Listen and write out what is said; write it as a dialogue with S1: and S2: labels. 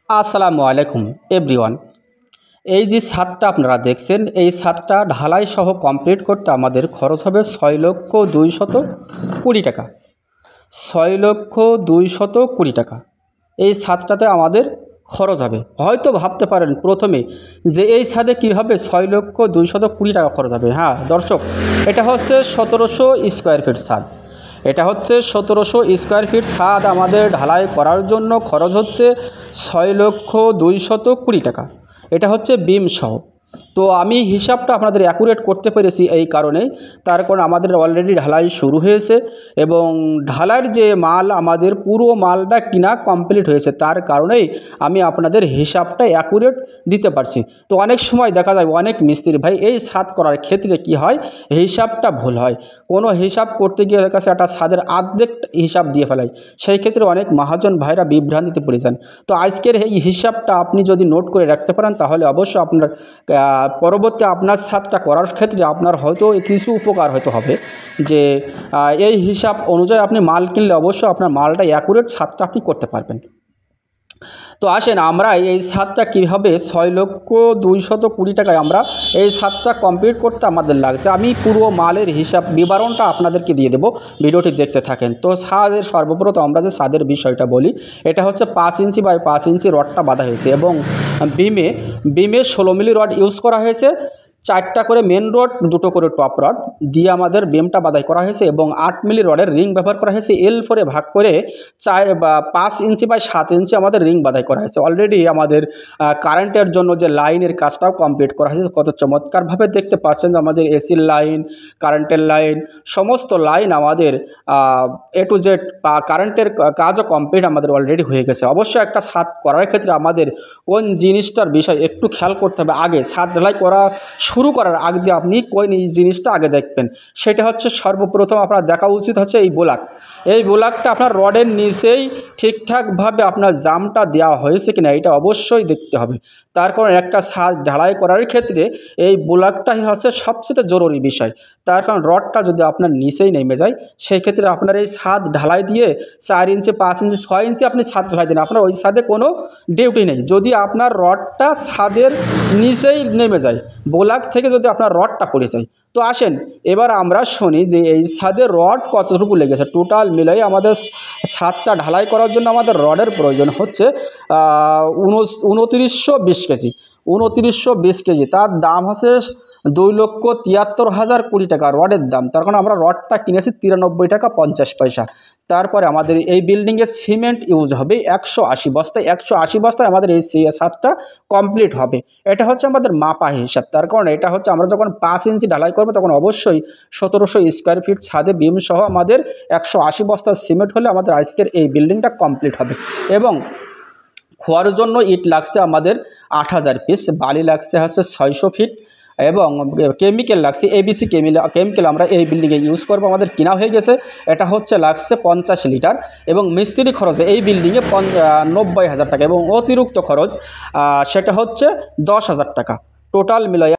S1: আসসালামু আলাইকুম এভরিওয়ান। এই যে ছাদটা আপনারা দেখছেন, এই ছাদটা ঢালাই সহ কমপ্লিট করতে আমাদের খরচ হবে 6,220,000 টাকা। 6,220,000 টাকা এই ছাদটাতে আমাদের খরচ হবে। হয়তো ভাবতে পারেন প্রথমে যে এই ছাদে কীভাবে 6,220,000 টাকা খরচ হবে। হ্যাঁ দর্শক, এটা হচ্ছে 1700 স্কোয়ার ফিট ছাদ। এটা হচ্ছে 1700 স্কোয়ার ফিট ছাদ আমাদের ঢালাই করার জন্য খরচ হচ্ছে 6,220,000 টাকা। এটা হচ্ছে বিম সহ। তো আমি হিসাবটা আপনাদের অ্যাকুরেট করতে পেরেছি এই কারণেই, তার কারণ আমাদের অলরেডি ঢালাই শুরু হয়েছে এবং ঢালাইয়ের যে মাল আমাদের পুরো মালটা কিনা কমপ্লিট হয়েছে, তার কারণেই আমি আপনাদের হিসাবটা অ্যাকুরেট দিতে পারছি। তো অনেক সময় দেখা যায় অনেক মিস্ত্রি ভাই এই ছাদ করার ক্ষেত্রে কি হয়, হিসাবটা ভুল হয়। কোনো হিসাব করতে গিয়ে ওদের কাছে একটা ছাদের অর্ধেক হিসাব দিয়ে ফেলায়, সেই ক্ষেত্রে অনেক মহাজন ভাইরা বিভ্রান্তিতে পড়ে যান। তো আজকের এই হিসাবটা আপনি যদি নোট করে রাখতে পারেন তাহলে অবশ্যই আপনার পরবর্তী আপনার ছাদটা করার ক্ষেত্রে আপনার হয়তো কিছু উপকার হয়তো হবে। যে এই হিসাব অনুযায়ী আপনি মাল কিনলে অবশ্যই আপনার মালটা অ্যাকুরেট ছাদটা আপনি করতে পারবেন। তো আসেন আমরা এই ছাদটা কীভাবে 6,220,000 টাকায় আমরা এই ছাদটা কমপ্লিট করতে আমাদের লাগছে, আমি পুরো মালের হিসাব বিবরণটা আপনাদেরকে দিয়ে দেবো, ভিডিওটি দেখতে থাকেন। তো ছাদের সর্বপ্রথম আমরা যে ছাদের বিষয়টা বলি, এটা হচ্ছে 5 ইঞ্চি বাই 5 ইঞ্চি রডটা বাঁধা হয়েছে এবং বিমে 16 মিলি রড ইউজ করা হয়েছে। 4টা করে মেন রড, 2টো করে টপ রড দিয়ে আমাদের বেমটা বাঁধাই করা হয়েছে এবং 8 মিলি রডের রিং ব্যবহার করা হয়েছে। L4 ভাগ করে 5 ইঞ্চি বাই 7 ইঞ্চি আমাদের রিং বাঁধাই করা হয়েছে। অলরেডি আমাদের কারেন্টের জন্য যে লাইনের কাজটাও কমপ্লিট করা হয়েছে। কত চমৎকারভাবে দেখতে পাচ্ছেন যে আমাদের এসির লাইন, কারেন্টের লাইন, সমস্ত লাইন আমাদের A to Z কারেন্টের কাজও কমপ্লিট আমাদের অলরেডি হয়ে গেছে। অবশ্যই একটা ছাদ করার ক্ষেত্রে আমাদের কোন জিনিসটার বিষয় একটু খেয়াল করতে হবে। আগে ছাদ ঢালাই করা শুরু করার আগে দিয়ে আপনি কোন জিনিসটা আগে দেখবেন, সেটা হচ্ছে সর্বপ্রথম আপনার দেখা উচিত হচ্ছে এই বোলাক। এই বোলাকটা আপনার রডের নিচেই ঠিকঠাকভাবে আপনার জামটা দেওয়া হয়েছে কিনা এটা অবশ্যই দেখতে হবে। তার কারণ একটা ছাদ ঢালাই করার ক্ষেত্রে এই বোলাকটাই হচ্ছে সবচেয়ে জরুরি বিষয়। তার কারণ রডটা যদি আপনার নিচেই নেমে যায়, সেই ক্ষেত্রে আপনার এই ছাদ ঢালাই দিয়ে 4 ইঞ্চি 5 ইঞ্চি 6 ইঞ্চি আপনি ছাদ ঢালাই দেন, আপনার ওই ছাদে কোনো ডিউটি নেই। যদি আপনার রডটা ছাদের নিচেই নেমে যায়, বোলাক থেকে যদি আপনার রডটা পড়ে যায়। তো আসেন এবার আমরা শুনি যে এই ছাদের রড কতটুকু লেগেছে। টোটাল মিলাই আমাদের ছাদটা ঢালাই করার জন্য আমাদের রডের প্রয়োজন হচ্ছে 2920 কেজি। 2920 কেজি, তার দাম হচ্ছে 2,73,020 টাকা রডের দাম। তার কারণ আমরা রডটা কিনেছি 93 টাকা 50 পয়সা। তারপরে আমাদের এই বিল্ডিংয়ে সিমেন্ট ইউজ হবে 180 বস্তায়। 180 বস্তায় আমাদের এই ছাদটা কমপ্লিট হবে। এটা হচ্ছে আমাদের মাপা হিসাব। তার কারণ এটা হচ্ছে আমরা যখন 5 ইঞ্চি ঢালাই করবো তখন অবশ্যই 1700 স্কোয়ার ফিট ছাদে বিম সহ আমাদের 180 বস্তা সিমেন্ট হলে আমাদের আজকের এই বিল্ডিংটা কমপ্লিট হবে। এবং খোয়ার জন্য ইট লাগছে আমাদের 8000 পিস, বালি লাগছে হচ্ছে 600 ফিট এবং কেমিক্যাল লাগছে ABC কেমিক্যাল আমরা এই বিল্ডিংয়ে ইউজ করবো, আমাদের কিনা হয়ে গেছে। এটা হচ্ছে লাগছে 50 লিটার এবং মিস্ত্রি খরচে এই বিল্ডিংয়ে 90,000 টাকা এবং অতিরিক্ত খরচ সেটা হচ্ছে 10,000 টাকা। টোটাল মিলাই